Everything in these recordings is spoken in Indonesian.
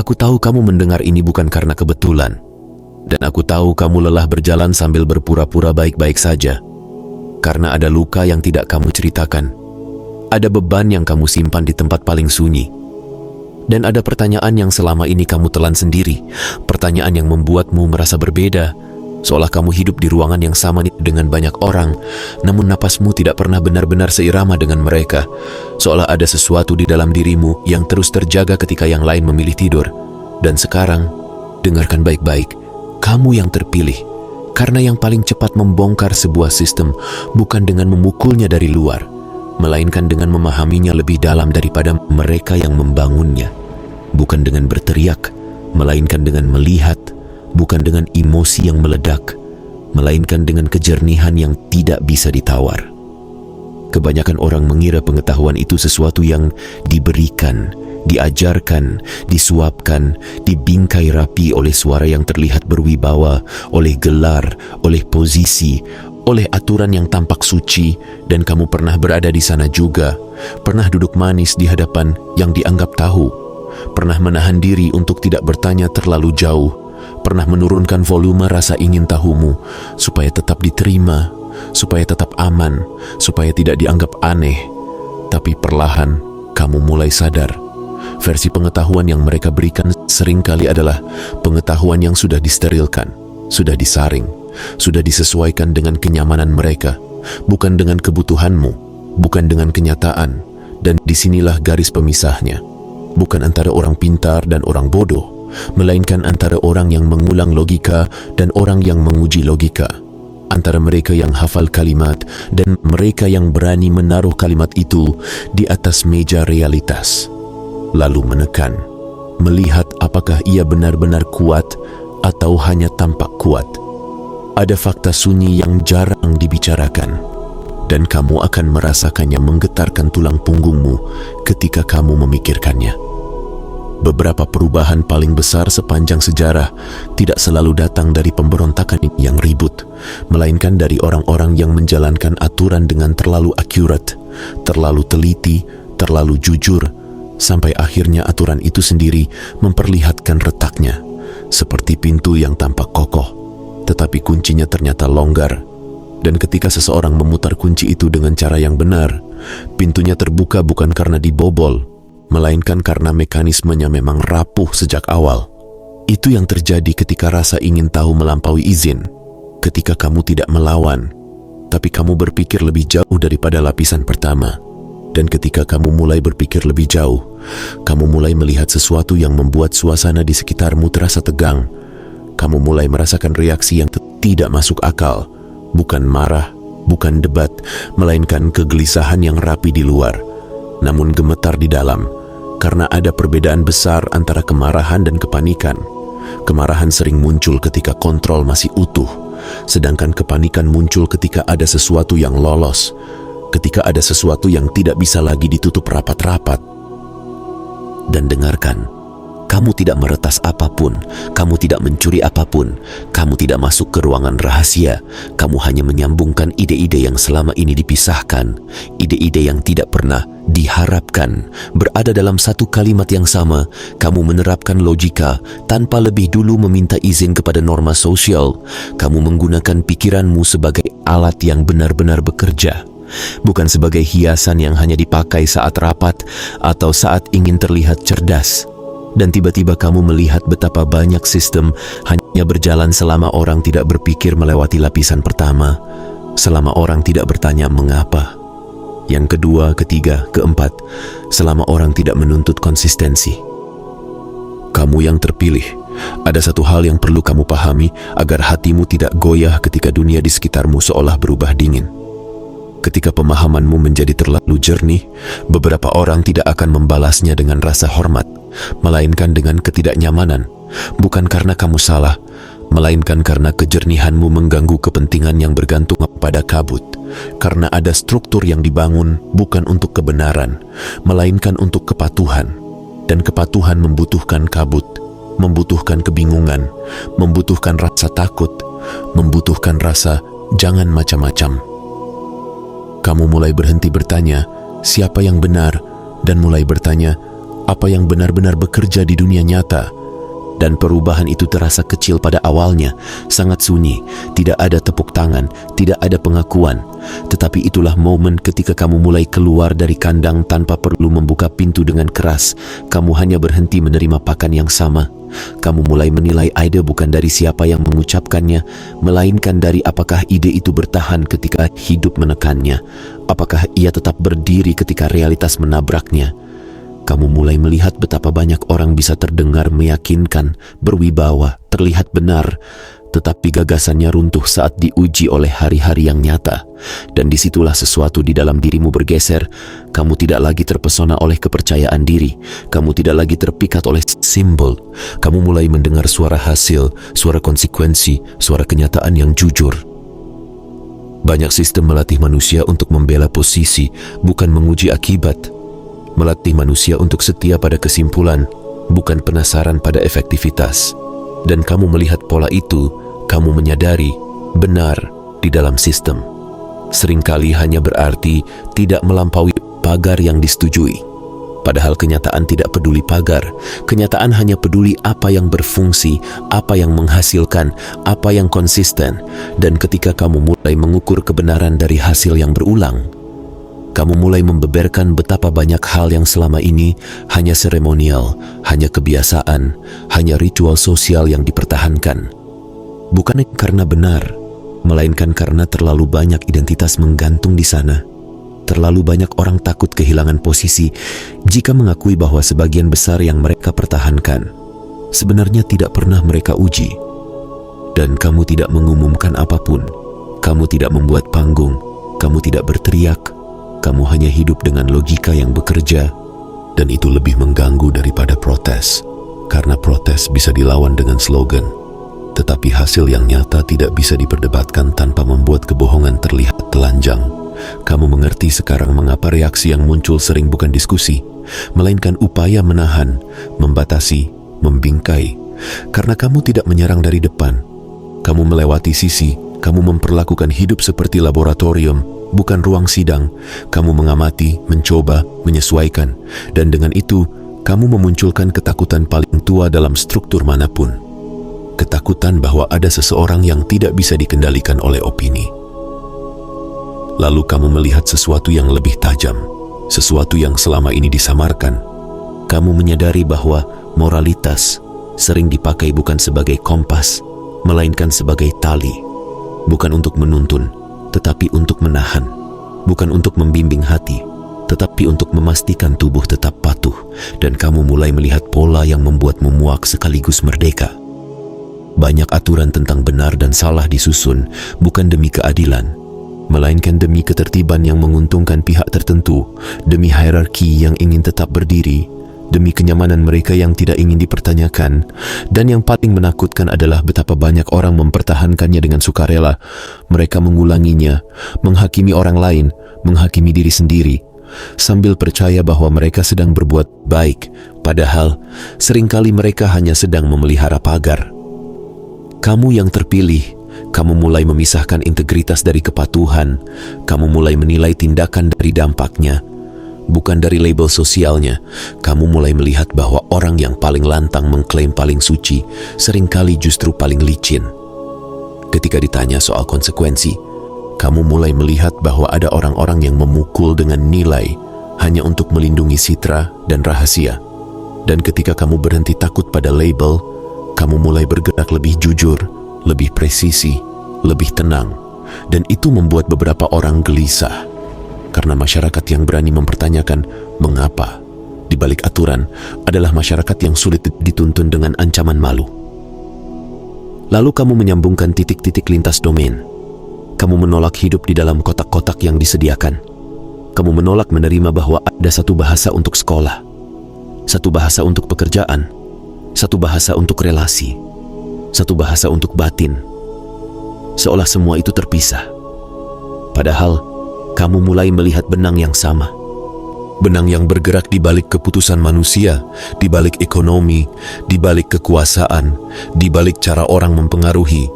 Aku tahu kamu mendengar ini bukan karena kebetulan. Dan aku tahu kamu lelah berjalan sambil berpura-pura baik-baik saja. Karena ada luka yang tidak kamu ceritakan. Ada beban yang kamu simpan di tempat paling sunyi. Dan ada pertanyaan yang selama ini kamu telan sendiri. Pertanyaan yang membuatmu merasa berbeda. Seolah kamu hidup di ruangan yang sama dengan banyak orang, namun napasmu tidak pernah benar-benar seirama dengan mereka. Seolah ada sesuatu di dalam dirimu yang terus terjaga ketika yang lain memilih tidur. Dan sekarang, dengarkan baik-baik, kamu yang terpilih. Karena yang paling cepat membongkar sebuah sistem bukan dengan memukulnya dari luar, melainkan dengan memahaminya lebih dalam daripada mereka yang membangunnya. Bukan dengan berteriak, melainkan dengan melihat. Bukan dengan emosi yang meledak, melainkan dengan kejernihan yang tidak bisa ditawar. Kebanyakan orang mengira pengetahuan itu sesuatu yang diberikan, diajarkan, disuapkan, dibingkai rapi oleh suara yang terlihat berwibawa, oleh gelar, oleh posisi, oleh aturan yang tampak suci. Dan kamu pernah berada di sana juga, pernah duduk manis di hadapan yang dianggap tahu, pernah menahan diri untuk tidak bertanya terlalu jauh, pernah menurunkan volume rasa ingin tahumu supaya tetap diterima, supaya tetap aman, supaya tidak dianggap aneh. Tapi perlahan kamu mulai sadar, versi pengetahuan yang mereka berikan seringkali adalah pengetahuan yang sudah disterilkan, sudah disaring, sudah disesuaikan dengan kenyamanan mereka, bukan dengan kebutuhanmu, bukan dengan kenyataan. Dan disinilah garis pemisahnya, bukan antara orang pintar dan orang bodoh, melainkan antara orang yang mengulang logika dan orang yang menguji logika, antara mereka yang hafal kalimat dan mereka yang berani menaruh kalimat itu di atas meja realitas, lalu menekan, melihat apakah ia benar-benar kuat atau hanya tampak kuat. Ada fakta sunyi yang jarang dibicarakan, dan kamu akan merasakannya menggetarkan tulang punggungmu ketika kamu memikirkannya. Beberapa perubahan paling besar sepanjang sejarah tidak selalu datang dari pemberontakan yang ribut, melainkan dari orang-orang yang menjalankan aturan dengan terlalu akurat, terlalu teliti, terlalu jujur, sampai akhirnya aturan itu sendiri memperlihatkan retaknya, seperti pintu yang tampak kokoh, tetapi kuncinya ternyata longgar. Dan ketika seseorang memutar kunci itu dengan cara yang benar, pintunya terbuka bukan karena dibobol, melainkan karena mekanismenya memang rapuh sejak awal. Itu yang terjadi ketika rasa ingin tahu melampaui izin, ketika kamu tidak melawan, tapi kamu berpikir lebih jauh daripada lapisan pertama. Dan ketika kamu mulai berpikir lebih jauh, kamu mulai melihat sesuatu yang membuat suasana di sekitarmu terasa tegang. Kamu mulai merasakan reaksi yang tidak masuk akal, bukan marah, bukan debat, melainkan kegelisahan yang rapi di luar, namun gemetar di dalam. Karena ada perbedaan besar antara kemarahan dan kepanikan. Kemarahan sering muncul ketika kontrol masih utuh, sedangkan kepanikan muncul ketika ada sesuatu yang lolos, ketika ada sesuatu yang tidak bisa lagi ditutup rapat-rapat. Dan dengarkan, kamu tidak meretas apapun, kamu tidak mencuri apapun, kamu tidak masuk ke ruangan rahasia, kamu hanya menyambungkan ide-ide yang selama ini dipisahkan, ide-ide yang tidak pernah diharapkan, berada dalam satu kalimat yang sama. Kamu menerapkan logika tanpa lebih dulu meminta izin kepada norma sosial. Kamu menggunakan pikiranmu sebagai alat yang benar-benar bekerja, bukan sebagai hiasan yang hanya dipakai saat rapat atau saat ingin terlihat cerdas. Dan tiba-tiba kamu melihat betapa banyak sistem hanya berjalan selama orang tidak berpikir melewati lapisan pertama, selama orang tidak bertanya mengapa. Yang kedua, ketiga, keempat, selama orang tidak menuntut konsistensi. Kamu yang terpilih, ada satu hal yang perlu kamu pahami agar hatimu tidak goyah ketika dunia di sekitarmu seolah berubah dingin. Ketika pemahamanmu menjadi terlalu jernih, beberapa orang tidak akan membalasnya dengan rasa hormat, melainkan dengan ketidaknyamanan, bukan karena kamu salah, melainkan karena kejernihanmu mengganggu kepentingan yang bergantung pada kabut. Karena ada struktur yang dibangun bukan untuk kebenaran, melainkan untuk kepatuhan. Dan kepatuhan membutuhkan kabut, membutuhkan kebingungan, membutuhkan rasa takut, membutuhkan rasa jangan macam-macam. Kamu mulai berhenti bertanya, siapa yang benar? Dan mulai bertanya, apa yang benar-benar bekerja di dunia nyata. Dan perubahan itu terasa kecil pada awalnya, sangat sunyi, tidak ada tepuk tangan, tidak ada pengakuan. Tetapi itulah momen ketika kamu mulai keluar dari kandang tanpa perlu membuka pintu dengan keras. Kamu hanya berhenti menerima pakan yang sama. Kamu mulai menilai ide bukan dari siapa yang mengucapkannya, melainkan dari apakah ide itu bertahan ketika hidup menekannya. Apakah ia tetap berdiri ketika realitas menabraknya. Kamu mulai melihat betapa banyak orang bisa terdengar meyakinkan, berwibawa, terlihat benar, tetapi gagasannya runtuh saat diuji oleh hari-hari yang nyata. Dan disitulah sesuatu di dalam dirimu bergeser. Kamu tidak lagi terpesona oleh kepercayaan diri. Kamu tidak lagi terpikat oleh simbol. Kamu mulai mendengar suara hasil, suara konsekuensi, suara kenyataan yang jujur. Banyak sistem melatih manusia untuk membela posisi, bukan menguji akibat. Melatih manusia untuk setia pada kesimpulan, bukan penasaran pada efektivitas. Dan kamu melihat pola itu, kamu menyadari benar di dalam sistem seringkali hanya berarti tidak melampaui pagar yang disetujui. Padahal kenyataan tidak peduli pagar, kenyataan hanya peduli apa yang berfungsi, apa yang menghasilkan, apa yang konsisten. Dan ketika kamu mulai mengukur kebenaran dari hasil yang berulang, kamu mulai membeberkan betapa banyak hal yang selama ini hanya seremonial, hanya kebiasaan, hanya ritual sosial yang dipertahankan. Bukan karena benar, melainkan karena terlalu banyak identitas menggantung di sana. Terlalu banyak orang takut kehilangan posisi jika mengakui bahwa sebagian besar yang mereka pertahankan sebenarnya tidak pernah mereka uji. Dan kamu tidak mengumumkan apapun, kamu tidak membuat panggung, kamu tidak berteriak. Kamu hanya hidup dengan logika yang bekerja, dan itu lebih mengganggu daripada protes. Karena protes bisa dilawan dengan slogan, tetapi hasil yang nyata tidak bisa diperdebatkan tanpa membuat kebohongan terlihat telanjang. Kamu mengerti sekarang mengapa reaksi yang muncul sering bukan diskusi, melainkan upaya menahan, membatasi, membingkai. Karena kamu tidak menyerang dari depan. Kamu melewati sisi, kamu memperlakukan hidup seperti laboratorium, bukan ruang sidang. Kamu mengamati, mencoba, menyesuaikan. Dan dengan itu, kamu memunculkan ketakutan paling tua dalam struktur manapun. Ketakutan bahwa ada seseorang yang tidak bisa dikendalikan oleh opini. Lalu kamu melihat sesuatu yang lebih tajam, sesuatu yang selama ini disamarkan. Kamu menyadari bahwa moralitas sering dipakai bukan sebagai kompas, melainkan sebagai tali. Bukan untuk menuntun, tetapi untuk menahan. Bukan untuk membimbing hati, tetapi untuk memastikan tubuh tetap patuh. Dan kamu mulai melihat pola yang membuatmu muak sekaligus merdeka. Banyak aturan tentang benar dan salah disusun bukan demi keadilan, melainkan demi ketertiban yang menguntungkan pihak tertentu, demi hierarki yang ingin tetap berdiri, demi kenyamanan mereka yang tidak ingin dipertanyakan. Dan yang paling menakutkan adalah betapa banyak orang mempertahankannya dengan sukarela. Mereka mengulanginya, menghakimi orang lain, menghakimi diri sendiri, sambil percaya bahwa mereka sedang berbuat baik, padahal seringkali mereka hanya sedang memelihara pagar. Kamu yang terpilih, kamu mulai memisahkan integritas dari kepatuhan. Kamu mulai menilai tindakan dari dampaknya, bukan dari label sosialnya. Kamu mulai melihat bahwa orang yang paling lantang mengklaim paling suci seringkali justru paling licin. Ketika ditanya soal konsekuensi, kamu mulai melihat bahwa ada orang-orang yang memukul dengan nilai hanya untuk melindungi citra dan rahasia. Dan ketika kamu berhenti takut pada label, kamu mulai bergerak lebih jujur, lebih presisi, lebih tenang. Dan itu membuat beberapa orang gelisah. Karena masyarakat yang berani mempertanyakan mengapa di balik aturan adalah masyarakat yang sulit dituntun dengan ancaman malu. Lalu kamu menyambungkan titik-titik lintas domain. Kamu menolak hidup di dalam kotak-kotak yang disediakan. Kamu menolak menerima bahwa ada satu bahasa untuk sekolah, satu bahasa untuk pekerjaan, satu bahasa untuk relasi, satu bahasa untuk batin. Seolah semua itu terpisah. Padahal kamu mulai melihat benang yang sama. Benang yang bergerak di balik keputusan manusia, di balik ekonomi, di balik kekuasaan, di balik cara orang mempengaruhi,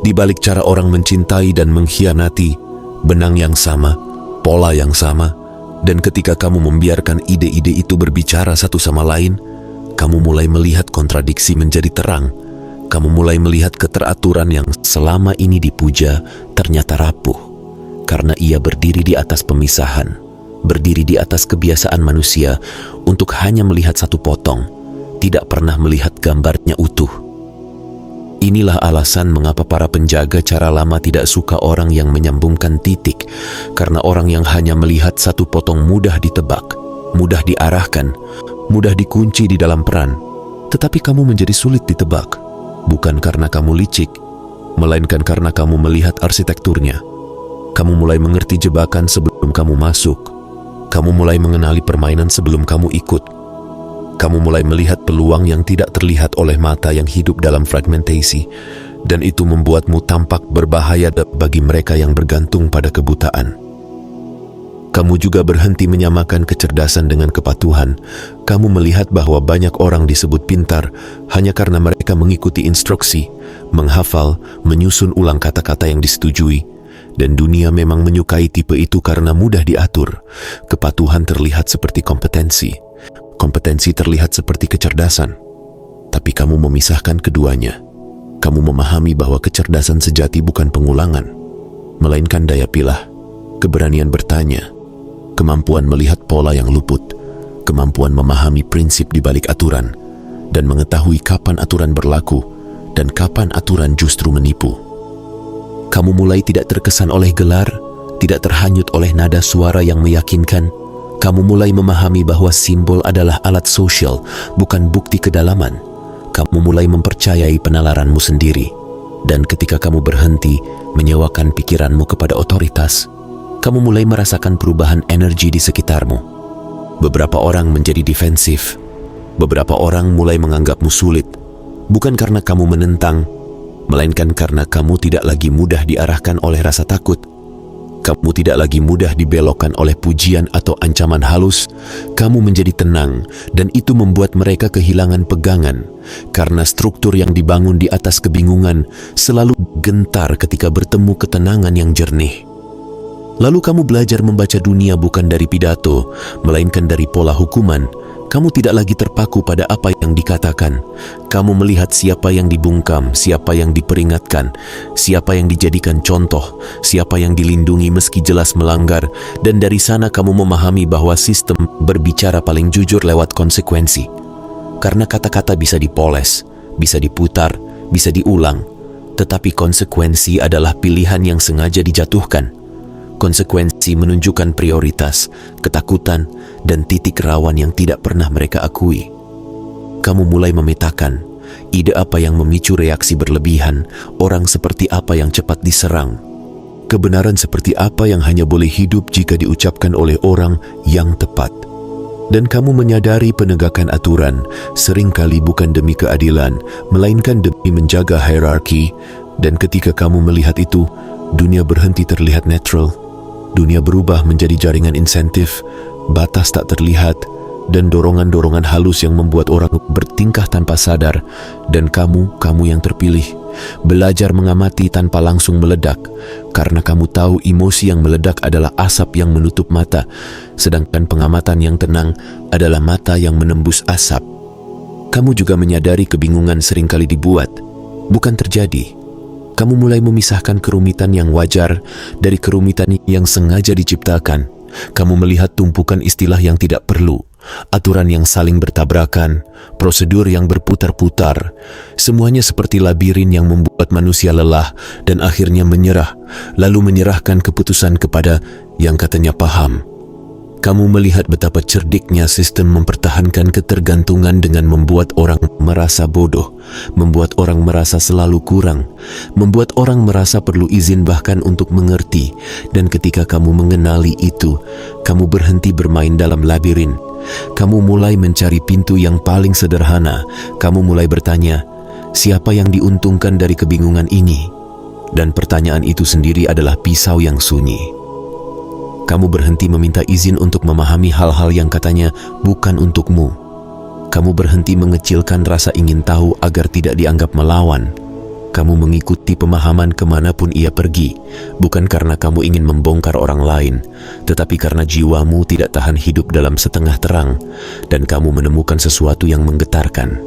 di balik cara orang mencintai dan mengkhianati. Benang yang sama, pola yang sama, Dan ketika kamu membiarkan ide-ide itu berbicara satu sama lain, kamu mulai melihat kontradiksi menjadi terang. Kamu mulai melihat keteraturan yang selama ini dipuja ternyata rapuh, karena ia berdiri di atas pemisahan, berdiri di atas kebiasaan manusia untuk hanya melihat satu potong, tidak pernah melihat gambarnya utuh. Inilah alasan mengapa para penjaga cara lama tidak suka orang yang menyambungkan titik, karena orang yang hanya melihat satu potong mudah ditebak, mudah diarahkan, mudah dikunci di dalam peran. Tetapi kamu menjadi sulit ditebak, bukan karena kamu licik, melainkan karena kamu melihat arsitekturnya. Kamu mulai mengerti jebakan sebelum kamu masuk. Kamu mulai mengenali permainan sebelum kamu ikut. Kamu mulai melihat peluang yang tidak terlihat oleh mata yang hidup dalam fragmentasi, dan itu membuatmu tampak berbahaya bagi mereka yang bergantung pada kebutaan. Kamu juga berhenti menyamakan kecerdasan dengan kepatuhan. Kamu melihat bahwa banyak orang disebut pintar hanya karena mereka mengikuti instruksi, menghafal, menyusun ulang kata-kata yang disetujui. Dan dunia memang menyukai tipe itu karena mudah diatur. Kepatuhan terlihat seperti kompetensi. Kompetensi terlihat seperti kecerdasan. Tapi kamu memisahkan keduanya. Kamu memahami bahwa kecerdasan sejati bukan pengulangan, melainkan daya pilah, keberanian bertanya, kemampuan melihat pola yang luput, kemampuan memahami prinsip di balik aturan, dan mengetahui kapan aturan berlaku dan kapan aturan justru menipu. Kamu mulai tidak terkesan oleh gelar, tidak terhanyut oleh nada suara yang meyakinkan. Kamu mulai memahami bahwa simbol adalah alat sosial, bukan bukti kedalaman. Kamu mulai mempercayai penalaranmu sendiri. Dan ketika kamu berhenti menyewakan pikiranmu kepada otoritas, kamu mulai merasakan perubahan energi di sekitarmu. Beberapa orang menjadi defensif. Beberapa orang mulai menganggapmu sulit, bukan karena kamu menentang, melainkan karena kamu tidak lagi mudah diarahkan oleh rasa takut. Kamu tidak lagi mudah dibelokkan oleh pujian atau ancaman halus. Kamu menjadi tenang, dan itu membuat mereka kehilangan pegangan, karena struktur yang dibangun di atas kebingungan selalu gentar ketika bertemu ketenangan yang jernih. Lalu kamu belajar membaca dunia bukan dari pidato, melainkan dari pola hukuman. Kamu tidak lagi terpaku pada apa yang dikatakan. Kamu melihat siapa yang dibungkam, siapa yang diperingatkan, siapa yang dijadikan contoh, siapa yang dilindungi meski jelas melanggar, dan dari sana kamu memahami bahwa sistem berbicara paling jujur lewat konsekuensi. Karena kata-kata bisa dipoles, bisa diputar, bisa diulang, tetapi konsekuensi adalah pilihan yang sengaja dijatuhkan. Konsekuensi menunjukkan prioritas, ketakutan, dan titik rawan yang tidak pernah mereka akui. Kamu mulai memetakan ide apa yang memicu reaksi berlebihan, orang seperti apa yang cepat diserang, kebenaran seperti apa yang hanya boleh hidup jika diucapkan oleh orang yang tepat. Dan kamu menyadari penegakan aturan seringkali bukan demi keadilan, melainkan demi menjaga hierarki. Dan ketika kamu melihat itu, dunia berhenti terlihat netral. Dunia berubah menjadi jaringan insentif, batas tak terlihat, dan dorongan-dorongan halus yang membuat orang bertingkah tanpa sadar. Dan kamu yang terpilih, belajar mengamati tanpa langsung meledak, karena kamu tahu emosi yang meledak adalah asap yang menutup mata, sedangkan pengamatan yang tenang adalah mata yang menembus asap. Kamu juga menyadari kebingungan seringkali dibuat, bukan terjadi. Kamu mulai memisahkan kerumitan yang wajar dari kerumitan yang sengaja diciptakan. Kamu melihat tumpukan istilah yang tidak perlu, aturan yang saling bertabrakan, prosedur yang berputar-putar. Semuanya seperti labirin yang membuat manusia lelah dan akhirnya menyerah, lalu menyerahkan keputusan kepada yang katanya paham. Kamu melihat betapa cerdiknya sistem mempertahankan ketergantungan dengan membuat orang merasa bodoh, membuat orang merasa selalu kurang, membuat orang merasa perlu izin bahkan untuk mengerti. Dan ketika kamu mengenali itu, kamu berhenti bermain dalam labirin. Kamu mulai mencari pintu yang paling sederhana. Kamu mulai bertanya, siapa yang diuntungkan dari kebingungan ini? Dan pertanyaan itu sendiri adalah pisau yang sunyi. Kamu berhenti meminta izin untuk memahami hal-hal yang katanya bukan untukmu. Kamu berhenti mengecilkan rasa ingin tahu agar tidak dianggap melawan. Kamu mengikuti pemahaman kemanapun ia pergi, bukan karena kamu ingin membongkar orang lain, tetapi karena jiwamu tidak tahan hidup dalam setengah terang, dan kamu menemukan sesuatu yang menggetarkan.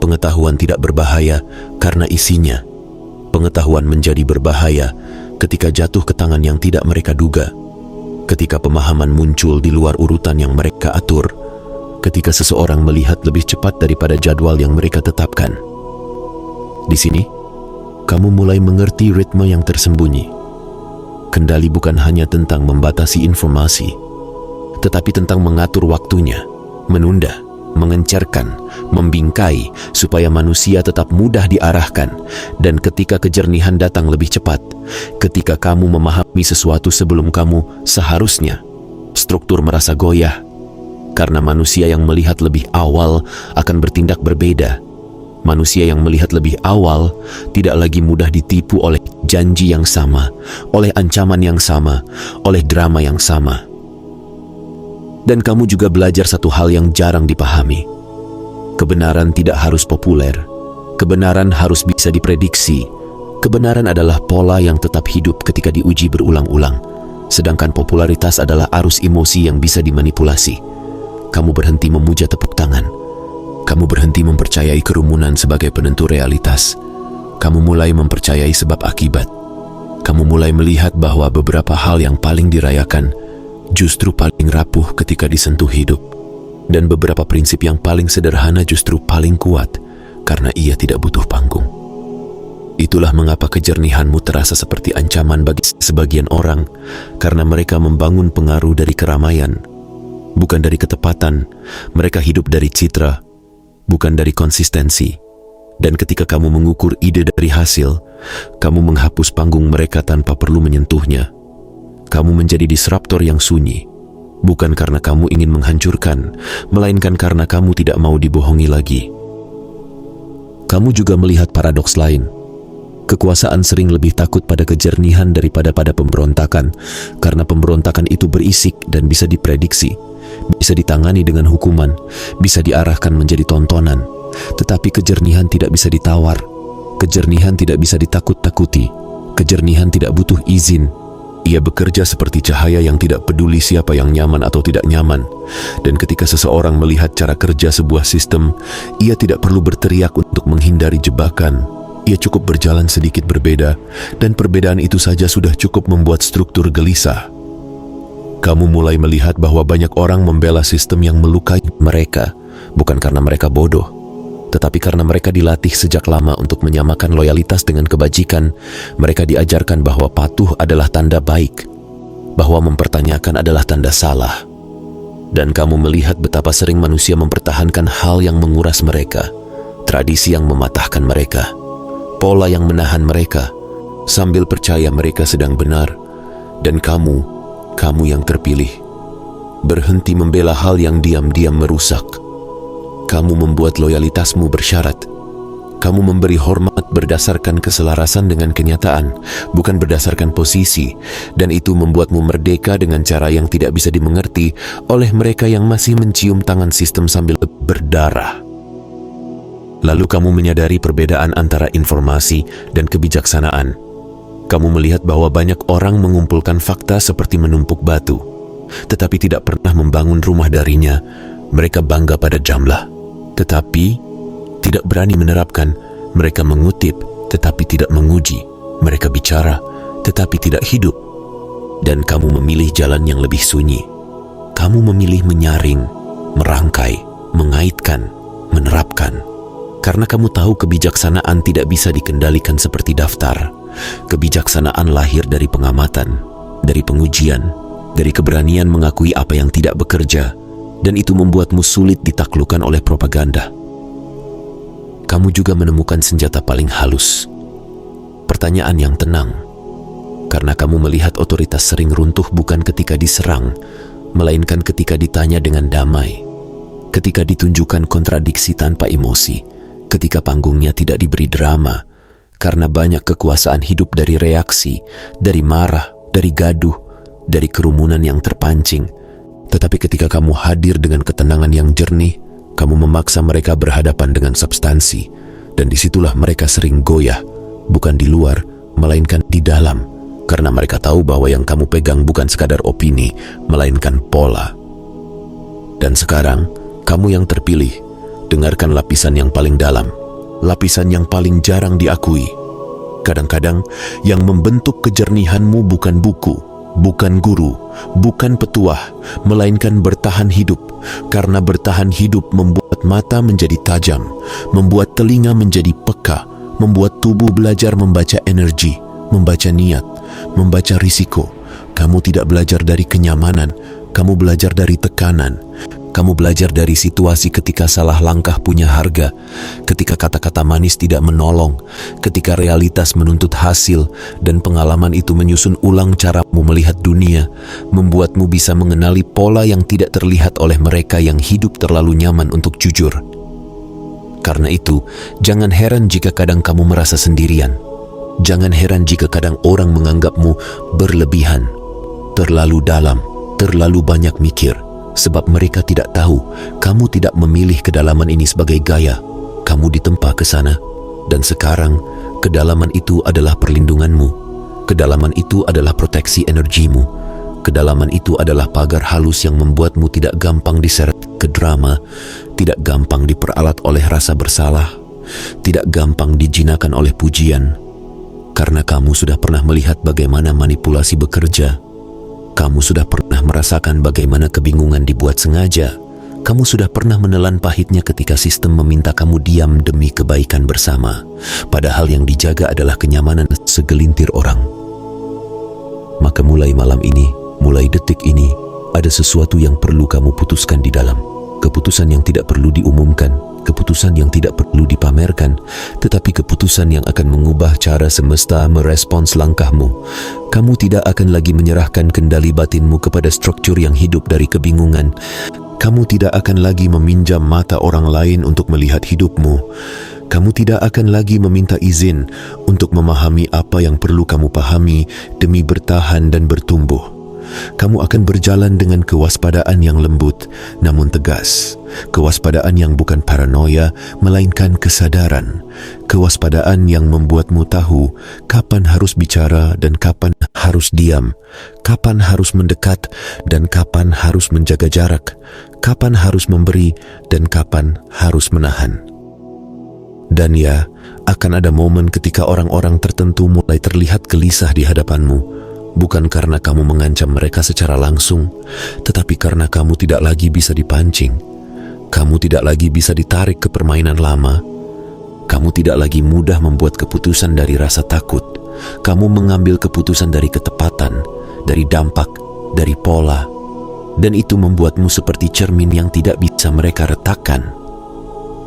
Pengetahuan tidak berbahaya karena isinya. Pengetahuan menjadi berbahaya ketika jatuh ke tangan yang tidak mereka duga, ketika pemahaman muncul di luar urutan yang mereka atur, ketika seseorang melihat lebih cepat daripada jadwal yang mereka tetapkan. Di sini, kamu mulai mengerti ritme yang tersembunyi. Kendali bukan hanya tentang membatasi informasi, tetapi tentang mengatur waktunya, menunda, mengencarkan, membingkai, supaya manusia tetap mudah diarahkan. Dan ketika kejernihan datang lebih cepat, ketika kamu memahami sesuatu sebelum kamu seharusnya, struktur merasa goyah, karena manusia yang melihat lebih awal akan bertindak berbeda. Manusia yang melihat lebih awal tidak lagi mudah ditipu oleh janji yang sama, oleh ancaman yang sama, oleh drama yang sama. Dan kamu juga belajar satu hal yang jarang dipahami. Kebenaran tidak harus populer. Kebenaran harus bisa diprediksi. Kebenaran adalah pola yang tetap hidup ketika diuji berulang-ulang. Sedangkan popularitas adalah arus emosi yang bisa dimanipulasi. Kamu berhenti memuja tepuk tangan. Kamu berhenti mempercayai kerumunan sebagai penentu realitas. Kamu mulai mempercayai sebab akibat. Kamu mulai melihat bahwa beberapa hal yang paling dirayakan justru paling rapuh ketika disentuh hidup. Dan beberapa prinsip yang paling sederhana justru paling kuat karena ia tidak butuh panggung. Itulah mengapa kejernihanmu terasa seperti ancaman bagi sebagian orang, karena mereka membangun pengaruh dari keramaian, bukan dari ketepatan. Mereka hidup dari citra, bukan dari konsistensi. Dan ketika kamu mengukur ide dari hasil, kamu menghapus panggung mereka tanpa perlu menyentuhnya. Kamu menjadi disruptor yang sunyi, bukan karena kamu ingin menghancurkan, melainkan karena kamu tidak mau dibohongi lagi. Kamu juga melihat paradoks lain. Kekuasaan sering lebih takut pada kejernihan daripada pada pemberontakan, karena pemberontakan itu berisik dan bisa diprediksi, bisa ditangani dengan hukuman, bisa diarahkan menjadi tontonan. Tetapi kejernihan tidak bisa ditawar. Kejernihan tidak bisa ditakut-takuti. Kejernihan tidak butuh izin. Ia bekerja seperti cahaya yang tidak peduli siapa yang nyaman atau tidak nyaman. Dan ketika seseorang melihat cara kerja sebuah sistem, ia tidak perlu berteriak untuk menghindari jebakan. Ia cukup berjalan sedikit berbeda, dan perbedaan itu saja sudah cukup membuat struktur gelisah. Kamu mulai melihat bahwa banyak orang membela sistem yang melukai mereka, bukan karena mereka bodoh, tetapi karena mereka dilatih sejak lama untuk menyamakan loyalitas dengan kebajikan. Mereka diajarkan bahwa patuh adalah tanda baik, bahwa mempertanyakan adalah tanda salah. Dan kamu melihat betapa sering manusia mempertahankan hal yang menguras mereka, tradisi yang mematahkan mereka, pola yang menahan mereka, sambil percaya mereka sedang benar. Dan kamu yang terpilih, berhenti membela hal yang diam-diam merusak. Kamu membuat loyalitasmu bersyarat. Kamu memberi hormat berdasarkan keselarasan dengan kenyataan, bukan berdasarkan posisi. Dan itu membuatmu merdeka dengan cara yang tidak bisa dimengerti oleh mereka yang masih mencium tangan sistem sambil berdarah. Lalu kamu menyadari perbedaan antara informasi dan kebijaksanaan. Kamu melihat bahwa banyak orang mengumpulkan fakta seperti menumpuk batu, tetapi tidak pernah membangun rumah darinya. Mereka bangga pada jumlah, tetapi tidak berani menerapkan. Mereka mengutip, tetapi tidak menguji. Mereka bicara, tetapi tidak hidup. Dan kamu memilih jalan yang lebih sunyi. Kamu memilih menyaring, merangkai, mengaitkan, menerapkan. Karena kamu tahu kebijaksanaan tidak bisa dikendalikan seperti daftar. Kebijaksanaan lahir dari pengamatan, dari pengujian, dari keberanian mengakui apa yang tidak bekerja, dan itu membuatmu sulit ditaklukkan oleh propaganda. Kamu juga menemukan senjata paling halus, pertanyaan yang tenang, karena kamu melihat otoritas sering runtuh bukan ketika diserang, melainkan ketika ditanya dengan damai, ketika ditunjukkan kontradiksi tanpa emosi, ketika panggungnya tidak diberi drama. Karena banyak kekuasaan hidup dari reaksi, dari marah, dari gaduh, dari kerumunan yang terpancing. Tetapi ketika kamu hadir dengan ketenangan yang jernih, kamu memaksa mereka berhadapan dengan substansi, Dan disitulah mereka sering goyah, bukan di luar, melainkan di dalam, karena mereka tahu bahwa yang kamu pegang bukan sekadar opini, melainkan pola. Dan sekarang, kamu yang terpilih, dengarkan lapisan yang paling dalam, lapisan yang paling jarang diakui. Kadang-kadang, yang membentuk kejernihanmu bukan buku, bukan guru, bukan petuah, melainkan bertahan hidup. Karena bertahan hidup membuat mata menjadi tajam, membuat telinga menjadi peka, membuat tubuh belajar membaca energi, membaca niat, membaca risiko. Kamu tidak belajar dari kenyamanan, kamu belajar dari tekanan. Kamu belajar dari situasi ketika salah langkah punya harga, ketika kata-kata manis tidak menolong, ketika realitas menuntut hasil, dan pengalaman itu menyusun ulang caramu melihat dunia, membuatmu bisa mengenali pola yang tidak terlihat oleh mereka yang hidup terlalu nyaman untuk jujur. Karena itu, jangan heran jika kadang kamu merasa sendirian. Jangan heran jika kadang orang menganggapmu berlebihan, terlalu dalam, terlalu banyak mikir. Sebab mereka tidak tahu kamu tidak memilih kedalaman ini sebagai gaya. Kamu ditempa ke sana. Dan sekarang, kedalaman itu adalah perlindunganmu. Kedalaman itu adalah proteksi energimu. Kedalaman itu adalah pagar halus yang membuatmu tidak gampang diseret ke drama, tidak gampang diperalat oleh rasa bersalah, tidak gampang dijinakan oleh pujian. Karena kamu sudah pernah melihat bagaimana manipulasi bekerja. Kamu sudah pernah merasakan bagaimana kebingungan dibuat sengaja. Kamu sudah pernah menelan pahitnya ketika sistem meminta kamu diam demi kebaikan bersama, padahal yang dijaga adalah kenyamanan segelintir orang. Maka mulai malam ini, mulai detik ini, ada sesuatu yang perlu kamu putuskan di dalam. Keputusan yang tidak perlu diumumkan, keputusan yang tidak perlu dipamerkan, tetapi keputusan yang akan mengubah cara semesta merespons langkahmu. Kamu tidak akan lagi menyerahkan kendali batinmu kepada struktur yang hidup dari kebingungan. Kamu tidak akan lagi meminjam mata orang lain untuk melihat hidupmu. Kamu tidak akan lagi meminta izin untuk memahami apa yang perlu kamu pahami demi bertahan dan bertumbuh. Kamu akan berjalan dengan kewaspadaan yang lembut namun tegas. Kewaspadaan yang bukan paranoia, melainkan kesadaran. Kewaspadaan yang membuatmu tahu kapan harus bicara dan kapan harus diam, kapan harus mendekat dan kapan harus menjaga jarak, kapan harus memberi dan kapan harus menahan. Dan ya, akan ada momen ketika orang-orang tertentu mulai terlihat gelisah di hadapanmu. Bukan karena kamu mengancam mereka secara langsung, tetapi karena kamu tidak lagi bisa dipancing. Kamu tidak lagi bisa ditarik ke permainan lama. Kamu tidak lagi mudah membuat keputusan dari rasa takut. Kamu mengambil keputusan dari ketepatan, dari dampak, dari pola. Dan itu membuatmu seperti cermin yang tidak bisa mereka retakkan.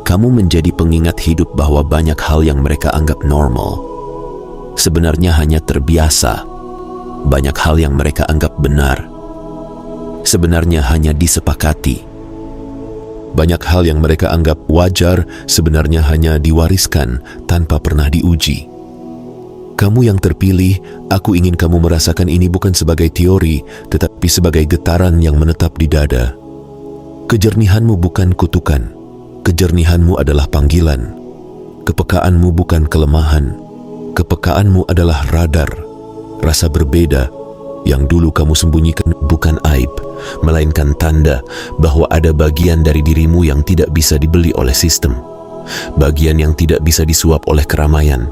Kamu menjadi pengingat hidup bahwa banyak hal yang mereka anggap normal sebenarnya hanya terbiasa. Banyak hal yang mereka anggap benar sebenarnya hanya disepakati. Banyak hal yang mereka anggap wajar sebenarnya hanya diwariskan tanpa pernah diuji. Kamu yang terpilih, aku ingin kamu merasakan ini bukan sebagai teori, tetapi sebagai getaran yang menetap di dada. Kejernihanmu bukan kutukan. Kejernihanmu adalah panggilan. Kepekaanmu bukan kelemahan. Kepekaanmu adalah radar. Rasa berbeda yang dulu kamu sembunyikan bukan aib, melainkan tanda bahwa ada bagian dari dirimu yang tidak bisa dibeli oleh sistem. Bagian yang tidak bisa disuap oleh keramaian.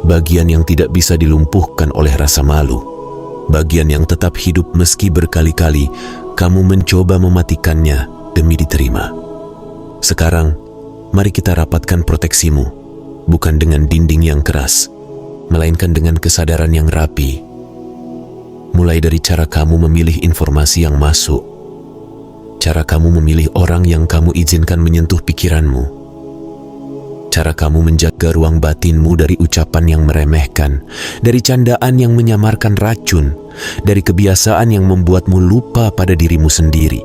Bagian yang tidak bisa dilumpuhkan oleh rasa malu. Bagian yang tetap hidup meski berkali-kali kamu mencoba mematikannya demi diterima. Sekarang, mari kita rapatkan proteksimu, bukan dengan dinding yang keras, melainkan dengan kesadaran yang rapi. Mulai dari cara kamu memilih informasi yang masuk, cara kamu memilih orang yang kamu izinkan menyentuh pikiranmu, cara kamu menjaga ruang batinmu dari ucapan yang meremehkan, dari candaan yang menyamarkan racun, dari kebiasaan yang membuatmu lupa pada dirimu sendiri.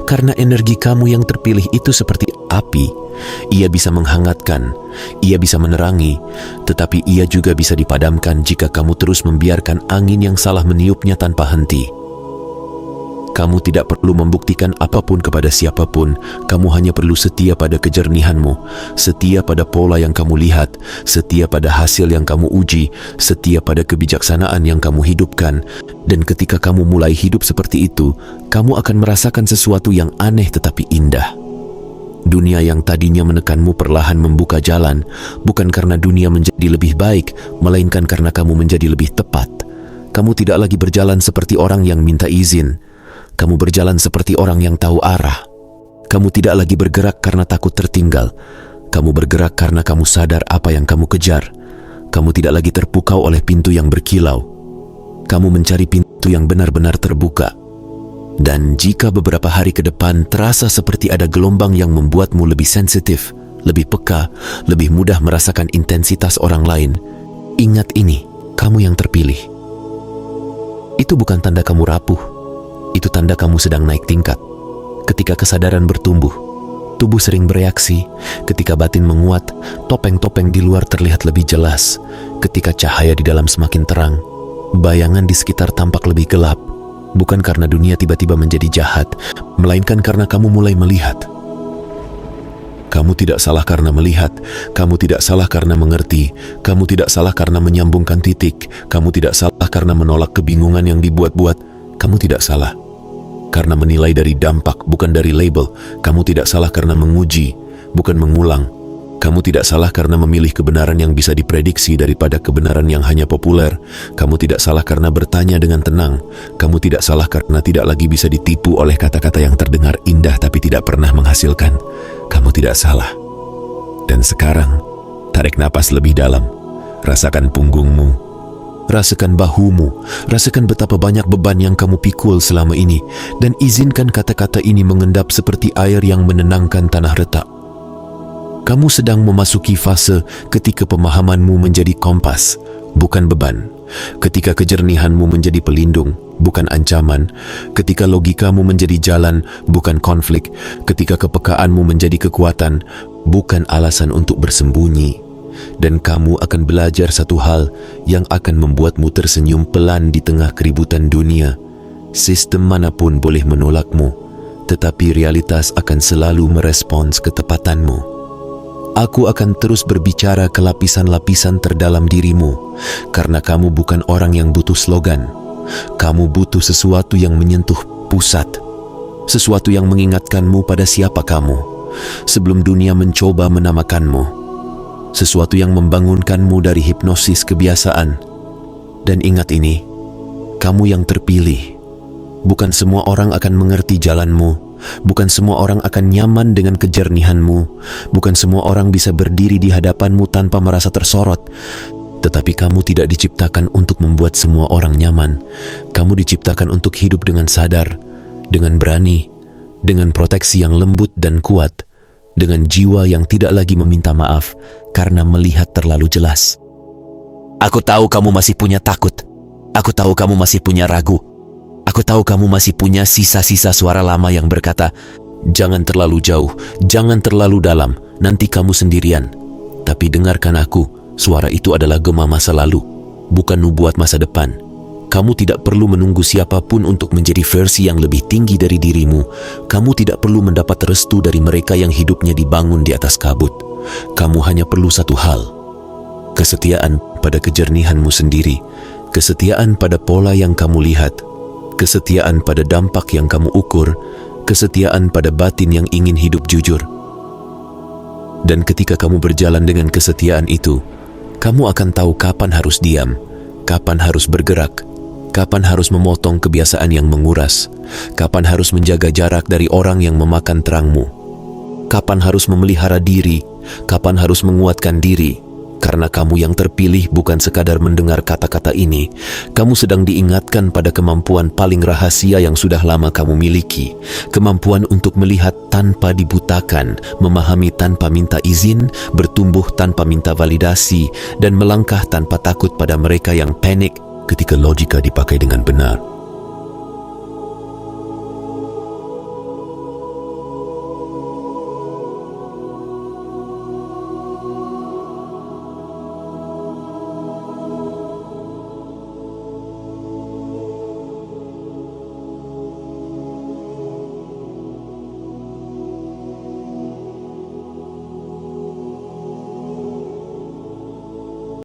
Karena energi kamu yang terpilih itu seperti api. Ia bisa menghangatkan, ia bisa menerangi, tetapi ia juga bisa dipadamkan jika kamu terus membiarkan angin yang salah meniupnya tanpa henti. Kamu tidak perlu membuktikan apapun kepada siapapun. Kamu hanya perlu setia pada kejernihanmu, setia pada pola yang kamu lihat, setia pada hasil yang kamu uji, setia pada kebijaksanaan yang kamu hidupkan. Dan ketika kamu mulai hidup seperti itu, kamu akan merasakan sesuatu yang aneh tetapi indah. Dunia yang tadinya menekanmu perlahan membuka jalan, bukan karena dunia menjadi lebih baik, melainkan karena kamu menjadi lebih tepat. Kamu tidak lagi berjalan seperti orang yang minta izin. Kamu berjalan seperti orang yang tahu arah. Kamu tidak lagi bergerak karena takut tertinggal. Kamu bergerak karena kamu sadar apa yang kamu kejar. Kamu tidak lagi terpukau oleh pintu yang berkilau. Kamu mencari pintu yang benar-benar terbuka. Dan jika beberapa hari ke depan terasa seperti ada gelombang yang membuatmu lebih sensitif, lebih peka, lebih mudah merasakan intensitas orang lain, ingat ini, kamu yang terpilih. Itu bukan tanda kamu rapuh. Itu tanda kamu sedang naik tingkat. Ketika kesadaran bertumbuh, tubuh sering bereaksi. Ketika batin menguat, topeng-topeng di luar terlihat lebih jelas. Ketika cahaya di dalam semakin terang, bayangan di sekitar tampak lebih gelap. Bukan karena dunia tiba-tiba menjadi jahat, melainkan karena kamu mulai melihat. Kamu tidak salah karena melihat, kamu tidak salah karena mengerti, kamu tidak salah karena menyambungkan titik, kamu tidak salah karena menolak kebingungan yang dibuat-buat, kamu tidak salah karena menilai dari dampak, bukan dari label. Kamu tidak salah karena menguji, bukan mengulang. Kamu tidak salah karena memilih kebenaran yang bisa diprediksi daripada kebenaran yang hanya populer. Kamu tidak salah karena bertanya dengan tenang. Kamu tidak salah karena tidak lagi bisa ditipu oleh kata-kata yang terdengar indah tapi tidak pernah menghasilkan. Kamu tidak salah. Dan sekarang, tarik napas lebih dalam. Rasakan punggungmu. Rasakan bahumu, rasakan betapa banyak beban yang kamu pikul selama ini, dan izinkan kata-kata ini mengendap seperti air yang menenangkan tanah retak. Kamu sedang memasuki fase ketika pemahamanmu menjadi kompas, bukan beban. Ketika kejernihanmu menjadi pelindung, bukan ancaman. Ketika logikamu menjadi jalan, bukan konflik. Ketika kepekaanmu menjadi kekuatan, bukan alasan untuk bersembunyi. Dan kamu akan belajar satu hal yang akan membuatmu tersenyum pelan di tengah keributan dunia. Sistem manapun boleh menolakmu, tetapi realitas akan selalu merespons ketepatanmu. Aku akan terus berbicara ke lapisan-lapisan terdalam dirimu, karena kamu bukan orang yang butuh slogan. Kamu butuh sesuatu yang menyentuh pusat, sesuatu yang mengingatkanmu pada siapa kamu, sebelum dunia mencoba menamakanmu. Sesuatu yang membangunkanmu dari hipnosis kebiasaan. Dan ingat ini, kamu yang terpilih. Bukan semua orang akan mengerti jalanmu. Bukan semua orang akan nyaman dengan kejernihanmu. Bukan semua orang bisa berdiri di hadapanmu tanpa merasa tersorot. Tetapi kamu tidak diciptakan untuk membuat semua orang nyaman. Kamu diciptakan untuk hidup dengan sadar, dengan berani, dengan proteksi yang lembut dan kuat, dengan jiwa yang tidak lagi meminta maaf karena melihat terlalu jelas. Aku tahu kamu masih punya takut. Aku tahu kamu masih punya ragu. Aku tahu kamu masih punya sisa-sisa suara lama yang berkata, jangan terlalu jauh, jangan terlalu dalam, nanti kamu sendirian. Tapi dengarkan aku, suara itu adalah gema masa lalu, bukan nubuat masa depan. Kamu tidak perlu menunggu siapapun untuk menjadi versi yang lebih tinggi dari dirimu. Kamu tidak perlu mendapat restu dari mereka yang hidupnya dibangun di atas kabut. Kamu hanya perlu satu hal. Kesetiaan pada kejernihanmu sendiri. Kesetiaan pada pola yang kamu lihat. Kesetiaan pada dampak yang kamu ukur. Kesetiaan pada batin yang ingin hidup jujur. Dan ketika kamu berjalan dengan kesetiaan itu, kamu akan tahu kapan harus diam, kapan harus bergerak, kapan harus memotong kebiasaan yang menguras, kapan harus menjaga jarak dari orang yang memakan terangmu, kapan harus memelihara diri, kapan harus menguatkan diri. Karena kamu yang terpilih bukan sekadar mendengar kata-kata ini, kamu sedang diingatkan pada kemampuan paling rahasia yang sudah lama kamu miliki. Kemampuan untuk melihat tanpa dibutakan, memahami tanpa minta izin, bertumbuh tanpa minta validasi, dan melangkah tanpa takut pada mereka yang panik ketika logika dipakai dengan benar.